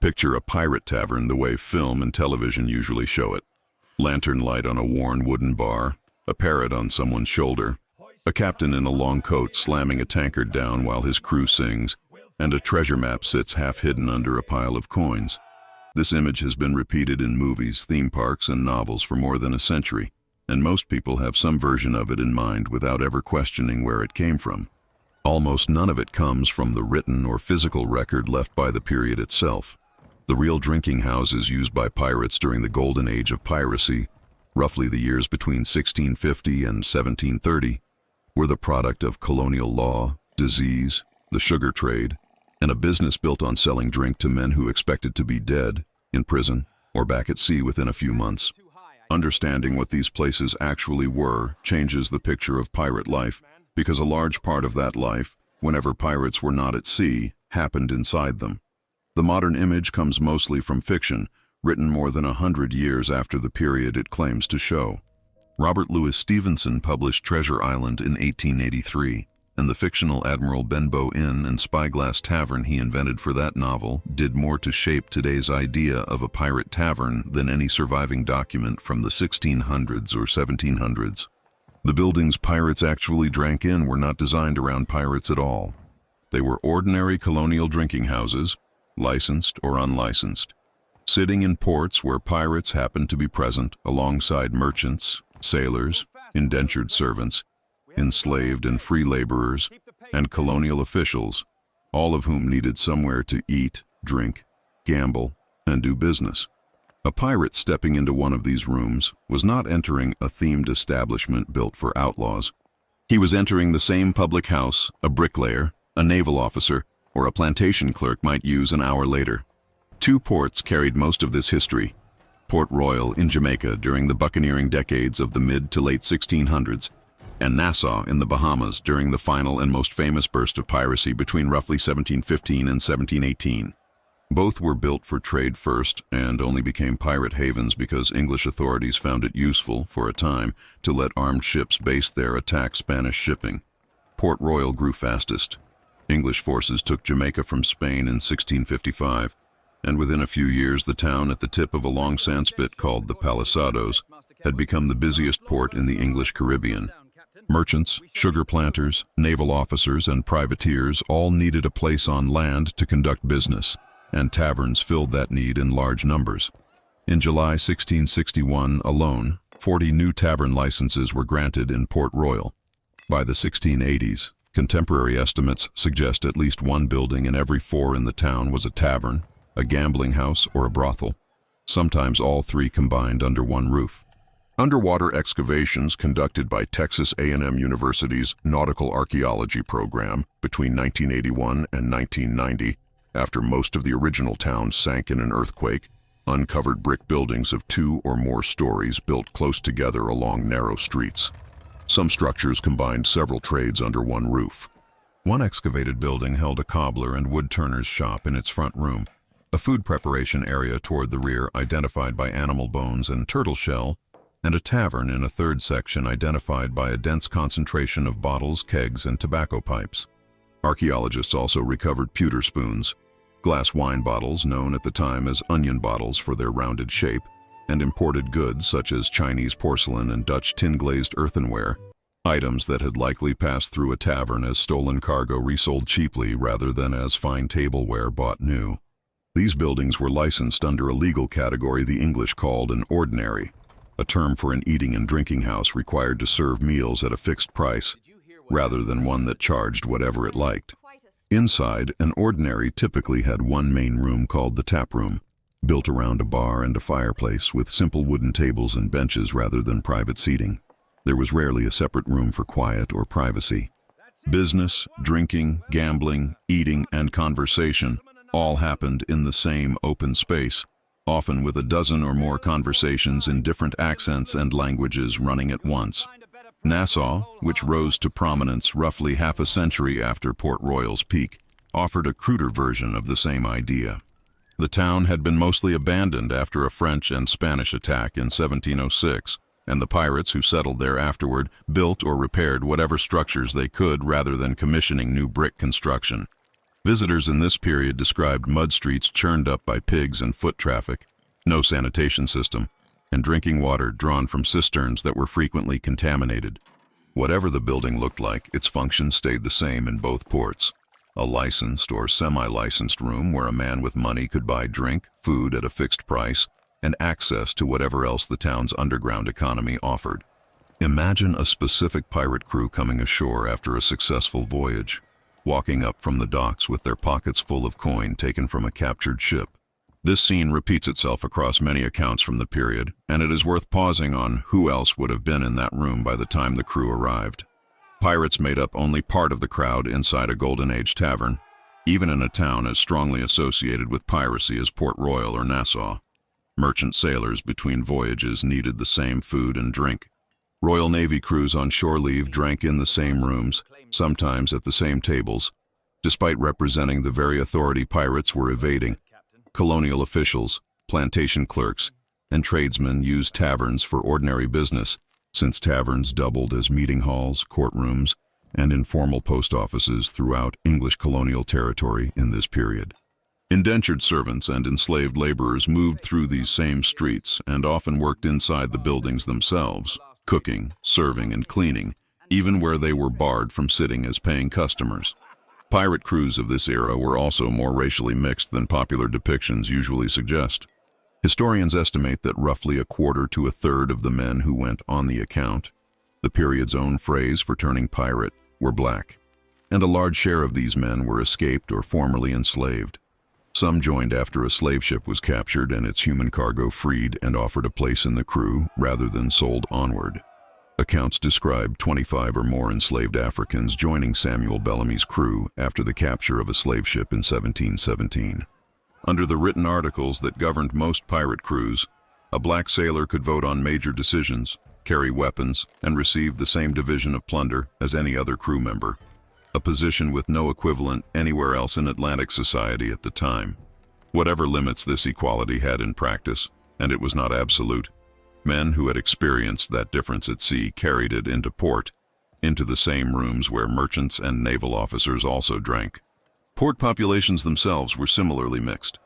Picture a pirate tavern the way film and television usually show it. Lantern light on a worn wooden bar, a parrot on someone's shoulder, a captain in a long coat slamming a tankard down while his crew sings, and a treasure map sits half hidden under a pile of coins. This image has been repeated in movies, theme parks, and novels for more than a century, and most people have some version of it in mind without ever questioning where it came from. Almost none of it comes from the written or physical record left by the period itself. The real drinking houses used by pirates during the golden age of piracy, roughly the years between 1650 and 1730, were the product of colonial law, disease, the sugar trade, and a business built on selling drink to men who expected to be dead, in prison, or back at sea within a few months. Understanding what these places actually were changes the picture of pirate life, because a large part of that life, whenever pirates were not at sea, happened inside them. The modern image comes mostly from fiction, written more than 100 years after the period it claims to show. Robert Louis Stevenson published Treasure Island in 1883, and the fictional Admiral Benbow Inn and Spyglass Tavern he invented for that novel did more to shape today's idea of a pirate tavern than any surviving document from the 1600s or 1700s. The buildings pirates actually drank in were not designed around pirates at all. They were ordinary colonial drinking houses, licensed or unlicensed, sitting in ports where pirates happened to be present alongside merchants, sailors, indentured servants, enslaved and free laborers, and colonial officials, all of whom needed somewhere to eat, drink, gamble, and do business. A pirate stepping into one of these rooms was not entering a themed establishment built for outlaws. He was entering the same public house a bricklayer, a naval officer, or a plantation clerk might use an hour later. Two ports carried most of this history: Port Royal in Jamaica during the buccaneering decades of the mid to late 1600s, and Nassau in the Bahamas during the final and most famous burst of piracy between roughly 1715 and 1718. Both were built for trade first and only became pirate havens because English authorities found it useful, for a time, to let armed ships based there attack Spanish shipping. Port Royal grew fastest. English forces took Jamaica from Spain in 1655, and within a few years the town at the tip of a long sandspit called the Palisados had become the busiest port in the English Caribbean. Merchants, sugar planters, naval officers, and privateers all needed a place on land to conduct business, and taverns filled that need in large numbers. In July 1661 alone, 40 new tavern licenses were granted in Port Royal. By the 1680s, contemporary estimates suggest at least one building in every 4 in the town was a tavern, a gambling house, or a brothel. Sometimes all three combined under one roof. Underwater excavations conducted by Texas A&M University's Nautical Archaeology program between 1981 and 1990, after most of the original town sank in an earthquake, uncovered brick buildings of 2 or more stories built close together along narrow streets. Some structures combined several trades under one roof. One excavated building held a cobbler and wood-turner's shop in its front room, a food preparation area toward the rear identified by animal bones and turtle shell, and a tavern in a third section identified by a dense concentration of bottles, kegs, and tobacco pipes. Archaeologists also recovered pewter spoons, glass wine bottles known at the time as onion bottles for their rounded shape, and imported goods such as Chinese porcelain and Dutch tin-glazed earthenware, items that had likely passed through a tavern as stolen cargo resold cheaply rather than as fine tableware bought new. These buildings were licensed under a legal category the English called an ordinary, a term for an eating and drinking house required to serve meals at a fixed price, rather than one that charged whatever it liked. Inside, an ordinary typically had one main room called the tap room, built around a bar and a fireplace with simple wooden tables and benches rather than private seating. There was rarely a separate room for quiet or privacy. Business, drinking, gambling, eating, and conversation all happened in the same open space, often with a dozen or more conversations in different accents and languages running at once. Nassau, which rose to prominence roughly half a century after Port Royal's peak, offered a cruder version of the same idea. The town had been mostly abandoned after a French and Spanish attack in 1706, and the pirates who settled there afterward built or repaired whatever structures they could rather than commissioning new brick construction. Visitors in this period described mud streets churned up by pigs and foot traffic, no sanitation system, and drinking water drawn from cisterns that were frequently contaminated. Whatever the building looked like, its function stayed the same in both ports. A licensed or semi-licensed room where a man with money could buy drink, food at a fixed price, and access to whatever else the town's underground economy offered. Imagine a specific pirate crew coming ashore after a successful voyage, walking up from the docks with their pockets full of coin taken from a captured ship. This scene repeats itself across many accounts from the period, and it is worth pausing on who else would have been in that room by the time the crew arrived. Pirates made up only part of the crowd inside a Golden Age tavern, even in a town as strongly associated with piracy as Port Royal or Nassau. Merchant sailors between voyages needed the same food and drink. Royal Navy crews on shore leave drank in the same rooms, sometimes at the same tables, despite representing the very authority pirates were evading. Colonial officials, plantation clerks, and tradesmen used taverns for ordinary business, since taverns doubled as meeting halls, courtrooms, and informal post offices throughout English colonial territory in this period. Indentured servants and enslaved laborers moved through these same streets and often worked inside the buildings themselves, cooking, serving, and cleaning, even where they were barred from sitting as paying customers. Pirate crews of this era were also more racially mixed than popular depictions usually suggest. Historians estimate that roughly a quarter to a third of the men who went on the account, the period's own phrase for turning pirate, were black, and a large share of these men were escaped or formerly enslaved. Some joined after a slave ship was captured and its human cargo freed and offered a place in the crew rather than sold onward. Accounts describe 25 or more enslaved Africans joining Samuel Bellamy's crew after the capture of a slave ship in 1717. Under the written articles that governed most pirate crews, a black sailor could vote on major decisions, carry weapons, and receive the same division of plunder as any other crew member, a position with no equivalent anywhere else in Atlantic society at the time. Whatever limits this equality had in practice, and it was not absolute, men who had experienced that difference at sea carried it into port, into the same rooms where merchants and naval officers also drank. Port populations themselves were similarly mixed.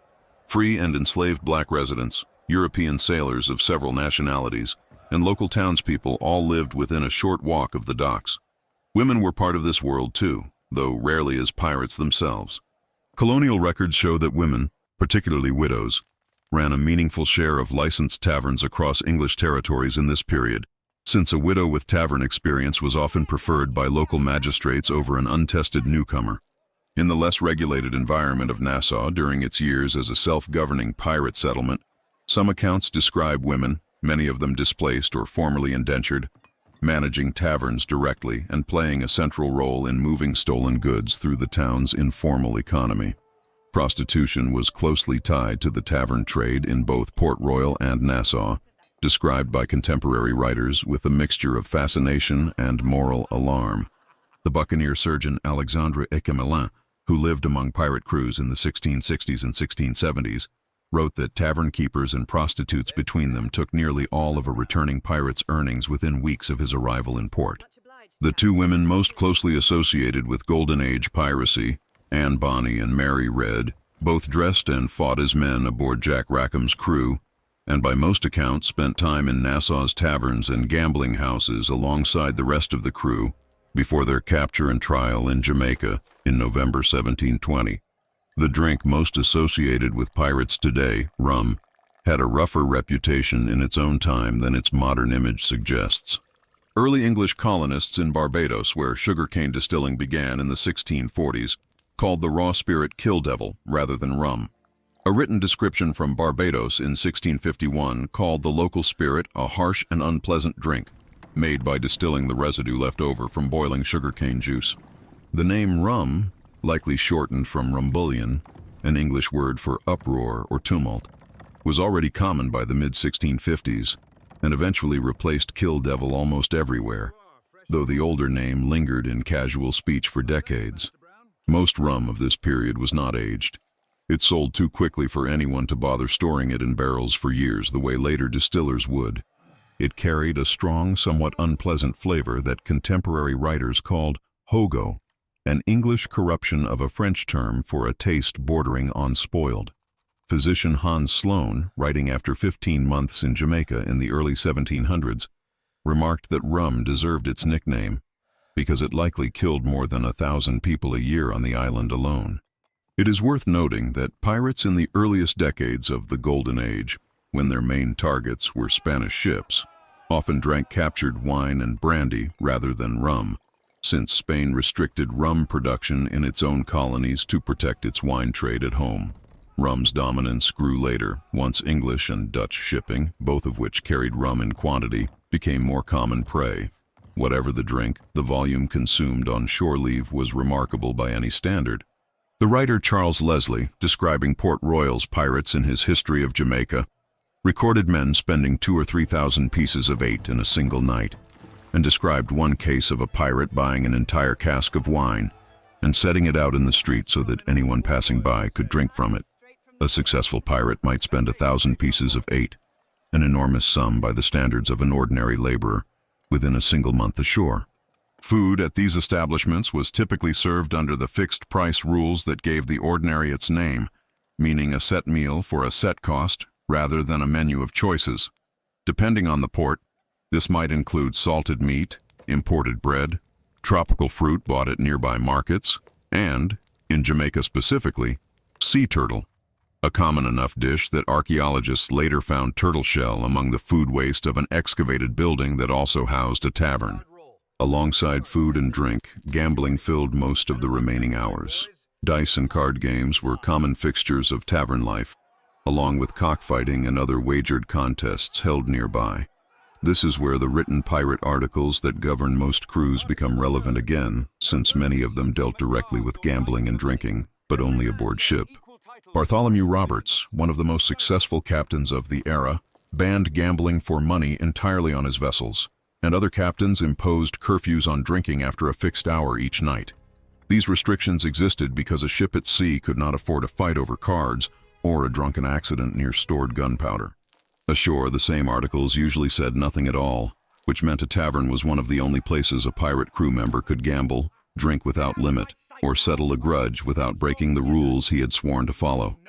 Free and enslaved black residents, European sailors of several nationalities, and local townspeople all lived within a short walk of the docks. Women were part of this world too, though rarely as pirates themselves. Colonial records show that women, particularly widows, ran a meaningful share of licensed taverns across English territories in this period, since a widow with tavern experience was often preferred by local magistrates over an untested newcomer. In the less regulated environment of Nassau during its years as a self-governing pirate settlement, some accounts describe women, many of them displaced or formerly indentured, managing taverns directly and playing a central role in moving stolen goods through the town's informal economy. Prostitution was closely tied to the tavern trade in both Port Royal and Nassau, described by contemporary writers with a mixture of fascination and moral alarm. The buccaneer surgeon Alexandre Equemelin, who lived among pirate crews in the 1660s and 1670s, wrote that tavern keepers and prostitutes between them took nearly all of a returning pirate's earnings within weeks of his arrival in port. The two women most closely associated with Golden Age piracy, Anne Bonny and Mary Red, both dressed and fought as men aboard Jack Rackham's crew, and by most accounts spent time in Nassau's taverns and gambling houses alongside the rest of the crew before their capture and trial in Jamaica in November 1720. The drink most associated with pirates today, rum, had a rougher reputation in its own time than its modern image suggests. Early English colonists in Barbados, where sugarcane distilling began in the 1640s, called the raw spirit kill devil rather than rum. A written description from Barbados in 1651 called the local spirit a harsh and unpleasant drink, made by distilling the residue left over from boiling sugarcane juice. The name rum, likely shortened from rumbullion, an English word for uproar or tumult, was already common by the mid-1650s, and eventually replaced kill devil almost everywhere, though the older name lingered in casual speech for decades. Most rum of this period was not aged. It sold too quickly for anyone to bother storing it in barrels for years the way later distillers would. It carried a strong, somewhat unpleasant flavor that contemporary writers called hogo, an English corruption of a French term for a taste bordering on spoiled. Physician Hans Sloane, writing after 15 months in Jamaica in the early 1700s, remarked that rum deserved its nickname because it likely killed more than 1,000 people a year on the island alone. It is worth noting that pirates in the earliest decades of the Golden Age, when their main targets were Spanish ships, often drank captured wine and brandy rather than rum, since Spain restricted rum production in its own colonies to protect its wine trade at home. Rum's dominance grew later, once English and Dutch shipping, both of which carried rum in quantity, became more common prey. Whatever the drink, the volume consumed on shore leave was remarkable by any standard. The writer Charles Leslie, describing Port Royal's pirates in his History of Jamaica, recorded men spending 2,000 or 3,000 pieces of eight in a single night, and described one case of a pirate buying an entire cask of wine and setting it out in the street so that anyone passing by could drink from it. A successful pirate might spend 1,000 pieces of eight, an enormous sum by the standards of an ordinary laborer, within a single month ashore. Food at these establishments was typically served under the fixed price rules that gave the ordinary its name, meaning a set meal for a set cost rather than a menu of choices. Depending on the port, this might include salted meat, imported bread, tropical fruit bought at nearby markets, and, in Jamaica specifically, sea turtle, a common enough dish that archaeologists later found turtle shell among the food waste of an excavated building that also housed a tavern. Alongside food and drink, gambling filled most of the remaining hours. Dice and card games were common fixtures of tavern life, along with cockfighting and other wagered contests held nearby. This is where the written pirate articles that govern most crews become relevant again, since many of them dealt directly with gambling and drinking, but only aboard ship. Bartholomew Roberts, one of the most successful captains of the era, banned gambling for money entirely on his vessels, and other captains imposed curfews on drinking after a fixed hour each night. These restrictions existed because a ship at sea could not afford a fight over cards or a drunken accident near stored gunpowder. Ashore, the same articles usually said nothing at all, which meant a tavern was one of the only places a pirate crew member could gamble, drink without limit, or settle a grudge without breaking the rules he had sworn to follow.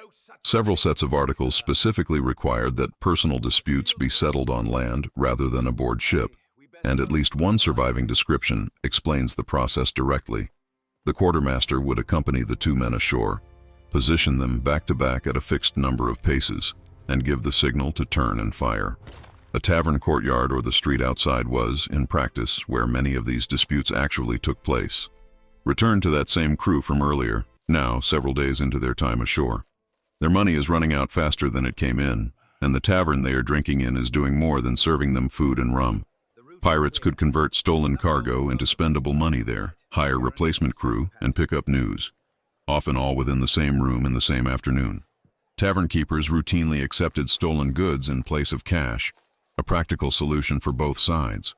Several sets of articles specifically required that personal disputes be settled on land rather than aboard ship, and at least one surviving description explains the process directly. The quartermaster would accompany the two men ashore, position them back-to-back at a fixed number of paces, and give the signal to turn and fire. A tavern courtyard or the street outside was, in practice, where many of these disputes actually took place. Return to that same crew from earlier, now several days into their time ashore. Their money is running out faster than it came in, and the tavern they are drinking in is doing more than serving them food and rum. Pirates could convert stolen cargo into spendable money there, hire replacement crew, and pick up news, often all within the same room in the same afternoon. Tavern keepers routinely accepted stolen goods in place of cash, a practical solution for both sides.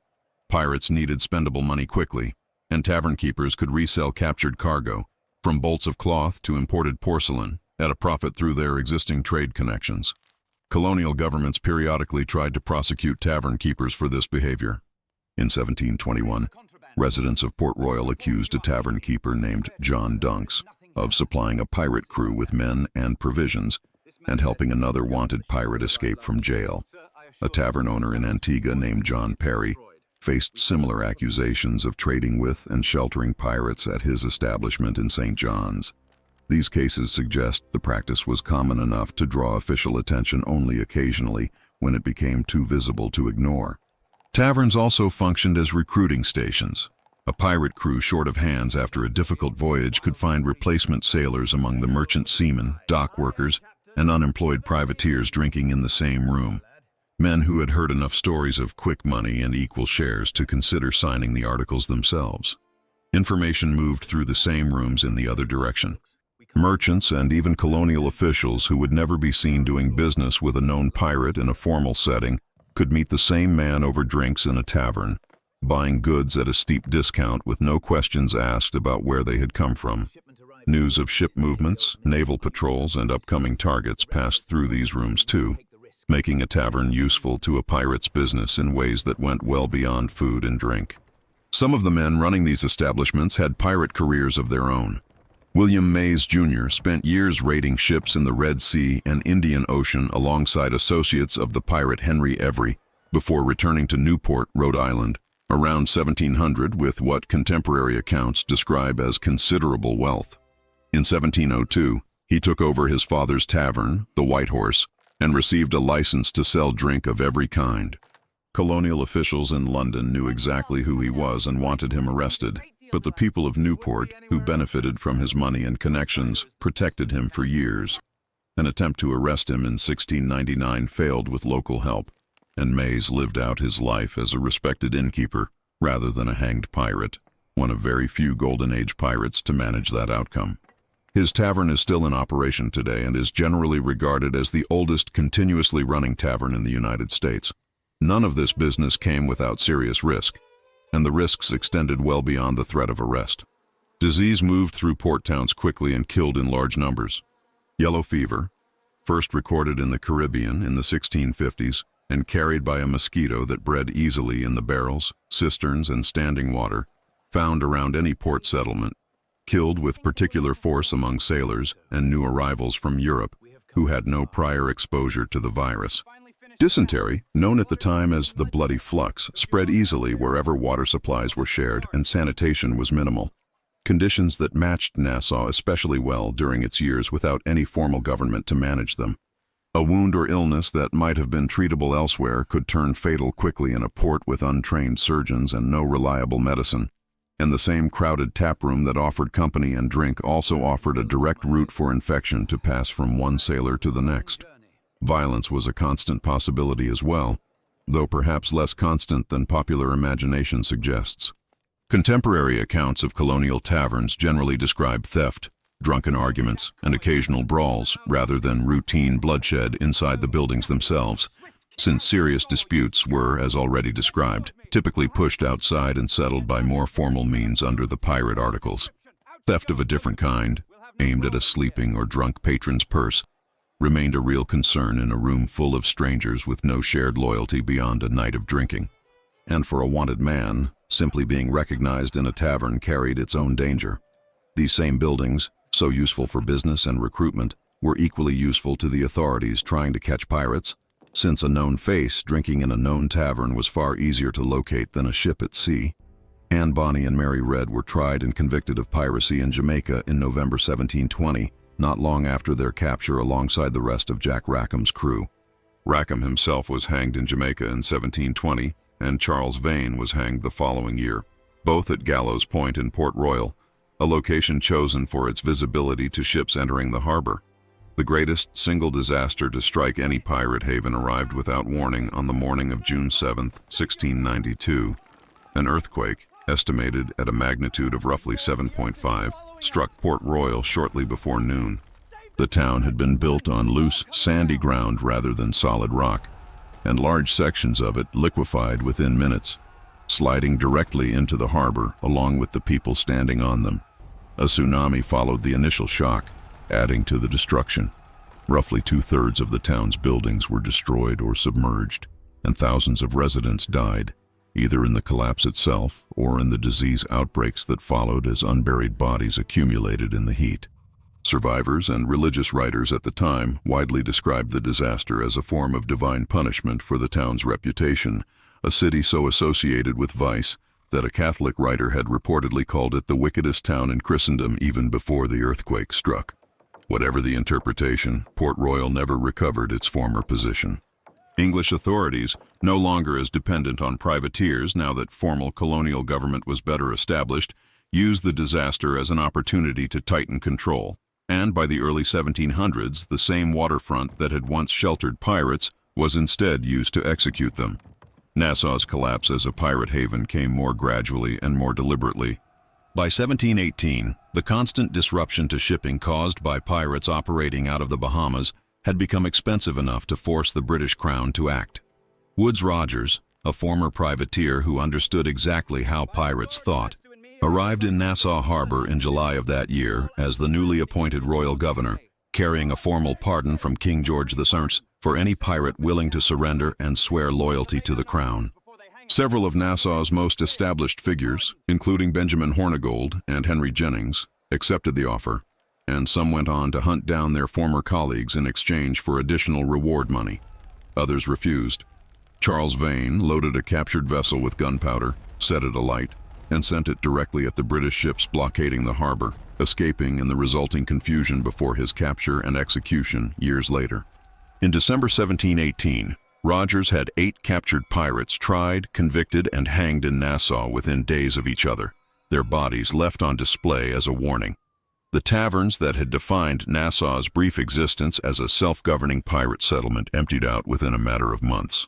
Pirates needed spendable money quickly, and tavern keepers could resell captured cargo, from bolts of cloth to imported porcelain, at a profit through their existing trade connections. Colonial governments periodically tried to prosecute tavern keepers for this behavior. In 1721, residents of Port Royal accused a tavern keeper named John Dunks of supplying a pirate crew with men and provisions and helping another wanted pirate escape from jail. A tavern owner in Antigua named John Perry faced similar accusations of trading with and sheltering pirates at his establishment in St. John's. These cases suggest the practice was common enough to draw official attention only occasionally when it became too visible to ignore. Taverns also functioned as recruiting stations. A pirate crew short of hands after a difficult voyage could find replacement sailors among the merchant seamen, dock workers, and unemployed privateers drinking in the same room. Men who had heard enough stories of quick money and equal shares to consider signing the articles themselves. Information moved through the same rooms in the other direction. Merchants and even colonial officials who would never be seen doing business with a known pirate in a formal setting could meet the same man over drinks in a tavern, buying goods at a steep discount with no questions asked about where they had come from. News of ship movements, naval patrols, and upcoming targets passed through these rooms too, making a tavern useful to a pirate's business in ways that went well beyond food and drink. Some of the men running these establishments had pirate careers of their own. William Mays Jr. spent years raiding ships in the Red Sea and Indian Ocean alongside associates of the pirate Henry Every, before returning to Newport, Rhode Island, around 1700 with what contemporary accounts describe as considerable wealth. In 1702, he took over his father's tavern, the White Horse, and received a license to sell drink of every kind. Colonial officials in London knew exactly who he was and wanted him arrested, but the people of Newport, who benefited from his money and connections, protected him for years. An attempt to arrest him in 1699 failed with local help, and Mays lived out his life as a respected innkeeper rather than a hanged pirate, one of very few Golden Age pirates to manage that outcome. His tavern is still in operation today and is generally regarded as the oldest continuously running tavern in the United States. None of this business came without serious risk, and the risks extended well beyond the threat of arrest. Disease moved through port towns quickly and killed in large numbers. Yellow fever, first recorded in the Caribbean in the 1650s and carried by a mosquito that bred easily in the barrels, cisterns, and standing water, found around any port settlement, killed with particular force among sailors and new arrivals from Europe who had no prior exposure to the virus. Dysentery, known at the time as the bloody flux, spread easily wherever water supplies were shared and sanitation was minimal, conditions that matched Nassau especially well during its years without any formal government to manage them. A wound or illness that might have been treatable elsewhere could turn fatal quickly in a port with untrained surgeons and no reliable medicine, and the same crowded taproom that offered company and drink also offered a direct route for infection to pass from one sailor to the next. Violence was a constant possibility as well, though perhaps less constant than popular imagination suggests. Contemporary accounts of colonial taverns generally describe theft, drunken arguments, and occasional brawls rather than routine bloodshed inside the buildings themselves, since serious disputes were, as already described, typically pushed outside and settled by more formal means under the pirate articles. Theft of a different kind, aimed at a sleeping or drunk patron's purse, remained a real concern in a room full of strangers with no shared loyalty beyond a night of drinking. And for a wanted man, simply being recognized in a tavern carried its own danger. These same buildings, so useful for business and recruitment, were equally useful to the authorities trying to catch pirates, since a known face drinking in a known tavern was far easier to locate than a ship at sea. Anne Bonny and Mary Red were tried and convicted of piracy in Jamaica in November 1720, not long after their capture alongside the rest of Jack Rackham's crew. Rackham himself was hanged in Jamaica in 1720, and Charles Vane was hanged the following year, both at Gallows Point in Port Royal, a location chosen for its visibility to ships entering the harbor. The greatest single disaster to strike any pirate haven arrived without warning on the morning of June 7, 1692. An earthquake, estimated at a magnitude of roughly 7.5, struck Port Royal shortly before noon. The town had been built on loose, sandy ground rather than solid rock, and large sections of it liquefied within minutes, sliding directly into the harbor along with the people standing on them. A tsunami followed the initial shock, adding to the destruction. Roughly 2/3 of the town's buildings were destroyed or submerged, and thousands of residents died, either in the collapse itself or in the disease outbreaks that followed as unburied bodies accumulated in the heat. Survivors and religious writers at the time widely described the disaster as a form of divine punishment for the town's reputation, a city so associated with vice that a Catholic writer had reportedly called it the wickedest town in Christendom even before the earthquake struck. Whatever the interpretation, Port Royal never recovered its former position. English authorities, no longer as dependent on privateers now that formal colonial government was better established, used the disaster as an opportunity to tighten control, and by the early 1700s, the same waterfront that had once sheltered pirates was instead used to execute them. Nassau's collapse as a pirate haven came more gradually and more deliberately. By 1718, the constant disruption to shipping caused by pirates operating out of the Bahamas had become expensive enough to force the British Crown to act. Woodes Rogers, a former privateer who understood exactly how pirates thought, arrived in Nassau Harbor in July of that year as the newly appointed royal governor, carrying a formal pardon from King George VI for any pirate willing to surrender and swear loyalty to the crown. Several of Nassau's most established figures, including Benjamin Hornigold and Henry Jennings, accepted the offer, and some went on to hunt down their former colleagues in exchange for additional reward money. Others refused. Charles Vane loaded a captured vessel with gunpowder, set it alight, and sent it directly at the British ships blockading the harbor, escaping in the resulting confusion before his capture and execution years later. In December 1718, Rogers had 8 captured pirates tried, convicted, and hanged in Nassau within days of each other, their bodies left on display as a warning. The taverns that had defined Nassau's brief existence as a self-governing pirate settlement emptied out within a matter of months.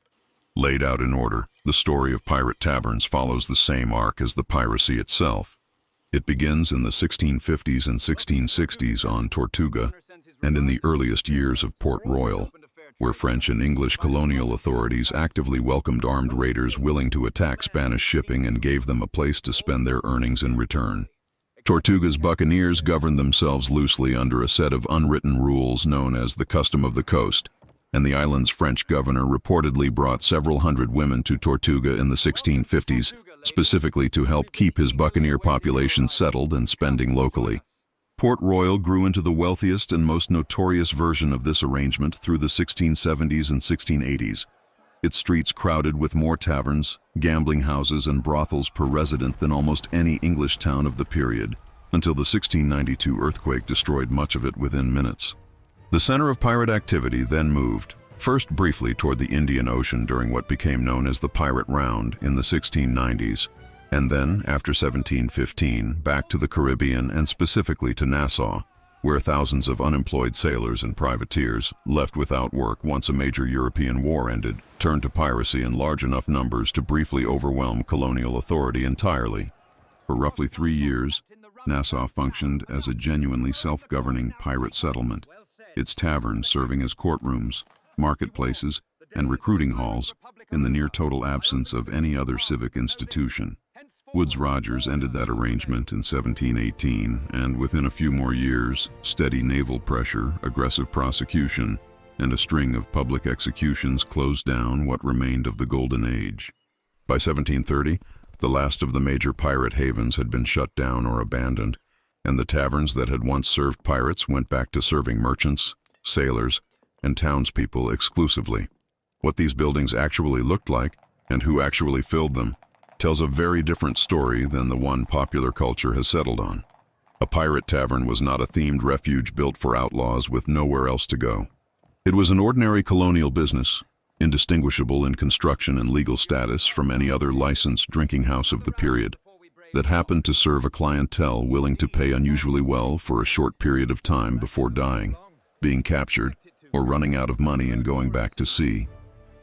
Laid out in order, the story of pirate taverns follows the same arc as the piracy itself. It begins in the 1650s and 1660s on Tortuga, and in the earliest years of Port Royal, where French and English colonial authorities actively welcomed armed raiders willing to attack Spanish shipping and gave them a place to spend their earnings in return. Tortuga's buccaneers governed themselves loosely under a set of unwritten rules known as the Custom of the Coast, and the island's French governor reportedly brought several hundred women to Tortuga in the 1650s, specifically to help keep his buccaneer population settled and spending locally. Port Royal grew into the wealthiest and most notorious version of this arrangement through the 1670s and 1680s. Its streets crowded with more taverns, gambling houses, and brothels per resident than almost any English town of the period, until the 1692 earthquake destroyed much of it within minutes. The center of pirate activity then moved, first briefly toward the Indian Ocean during what became known as the Pirate Round in the 1690s, and then, after 1715, back to the Caribbean and specifically to Nassau, where thousands of unemployed sailors and privateers, left without work once a major European war ended, turned to piracy in large enough numbers to briefly overwhelm colonial authority entirely. For roughly 3 years, Nassau functioned as a genuinely self-governing pirate settlement, its taverns serving as courtrooms, marketplaces, and recruiting halls in the near-total absence of any other civic institution. Woodes Rogers ended that arrangement in 1718, and within a few more years, steady naval pressure, aggressive prosecution, and a string of public executions closed down what remained of the Golden Age. By 1730, the last of the major pirate havens had been shut down or abandoned, and the taverns that had once served pirates went back to serving merchants, sailors, and townspeople exclusively. What these buildings actually looked like, and who actually filled them, tells a very different story than the one popular culture has settled on. A pirate tavern was not a themed refuge built for outlaws with nowhere else to go. It was an ordinary colonial business, indistinguishable in construction and legal status from any other licensed drinking house of the period, that happened to serve a clientele willing to pay unusually well for a short period of time before dying, being captured, or running out of money and going back to sea.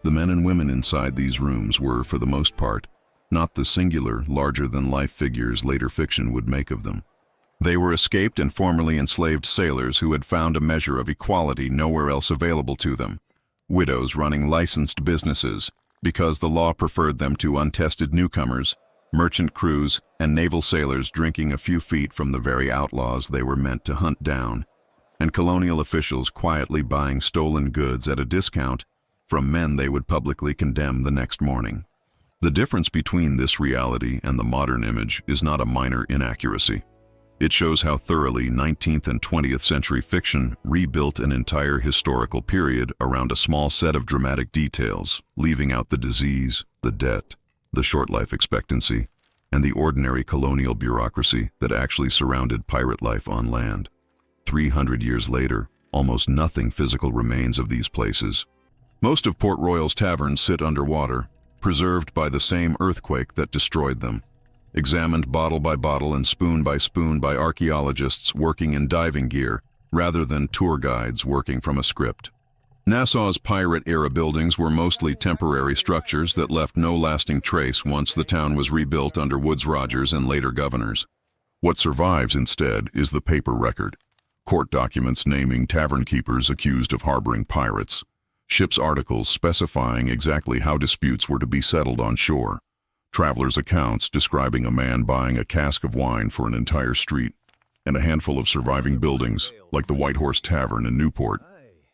The men and women inside these rooms were, for the most part, not the singular, larger-than-life figures later fiction would make of them. They were escaped and formerly enslaved sailors who had found a measure of equality nowhere else available to them, widows running licensed businesses because the law preferred them to untested newcomers, merchant crews, and naval sailors drinking a few feet from the very outlaws they were meant to hunt down, and colonial officials quietly buying stolen goods at a discount from men they would publicly condemn the next morning. The difference between this reality and the modern image is not a minor inaccuracy. It shows how thoroughly 19th and 20th century fiction rebuilt an entire historical period around a small set of dramatic details, leaving out the disease, the debt, the short life expectancy, and the ordinary colonial bureaucracy that actually surrounded pirate life on land. 300 years later, almost nothing physical remains of these places. Most of Port Royal's taverns sit underwater, preserved by the same earthquake that destroyed them, examined bottle by bottle and spoon by spoon by archaeologists working in diving gear rather than tour guides working from a script. Nassau's pirate-era buildings were mostly temporary structures that left no lasting trace once the town was rebuilt under Woodes Rogers and later governors. What survives, instead, is the paper record. Court documents naming tavern keepers accused of harboring pirates. Ship's articles specifying exactly how disputes were to be settled on shore. Travelers' accounts describing a man buying a cask of wine for an entire street. And a handful of surviving buildings, like the White Horse Tavern in Newport,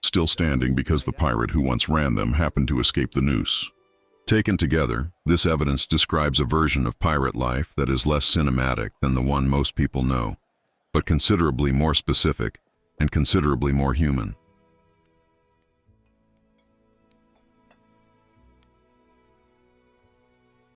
still standing because the pirate who once ran them happened to escape the noose. Taken together, this evidence describes a version of pirate life that is less cinematic than the one most people know, but considerably more specific and considerably more human.